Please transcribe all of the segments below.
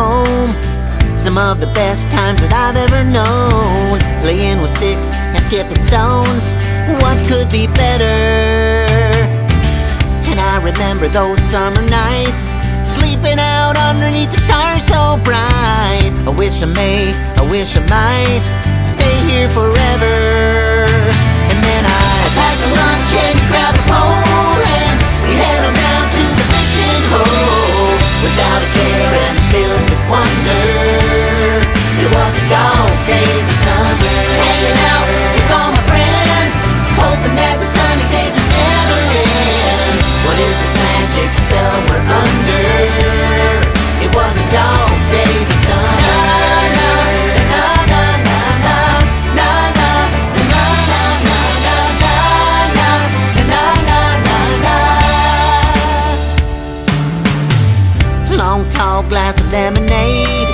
home. Some of the best times that I've ever known, playing with sticks and skipping stones. What could be better? And I remember those summer nights, sleeping out underneath the stars so bright. I wish I may, I wish I might stay here forever. And then I'd pack a lunch and grab a pole, and we'd head on down to the fishing hole, without a care and filled with wonder. It was the dog days of summer, hanging out with all my friends, hoping that the sunny days would never end. What is this magic spell we're under? It was the dog days of summer. Long tall glass of lemonade,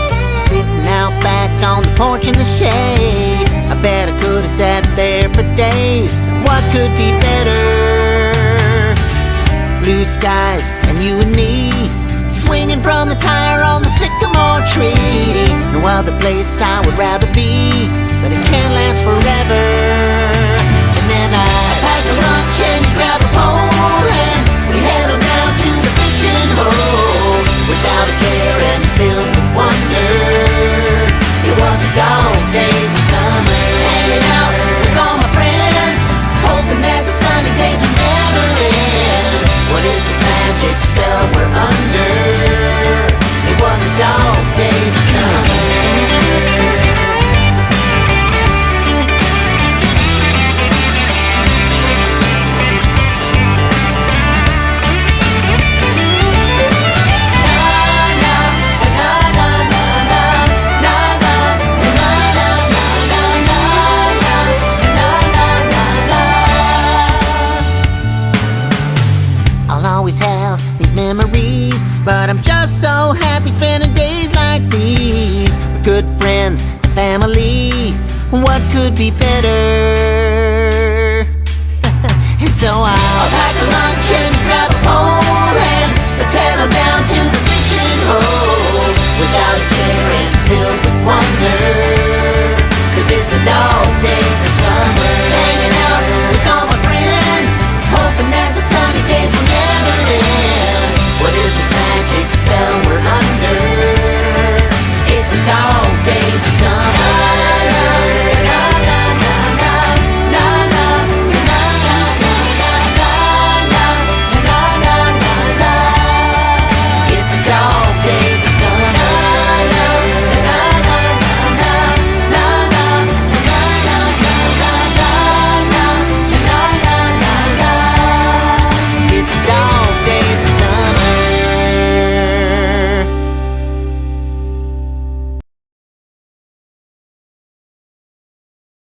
sitting out back on the porch in the shade. I bet I could have sat there for days. What could be better? Blue skies and you and me, swinging from the tire on the sycamore tree. No other place I would rather be, but it can't last forever. And then I pack a lunch and grab a pole, and we head on down to the fishing hole, without a care and filled with wonder. It was the dog days of summer, hanging out with all my friends, hoping that the sunny days would never end. What is this magic spell we're under? It was the dog days of summer. Memories, but I'm just so happy spending days like these with good friends and family. What could be better? And so I'll pack a lunch and grab a pole, and let's head on down to the fishing hole.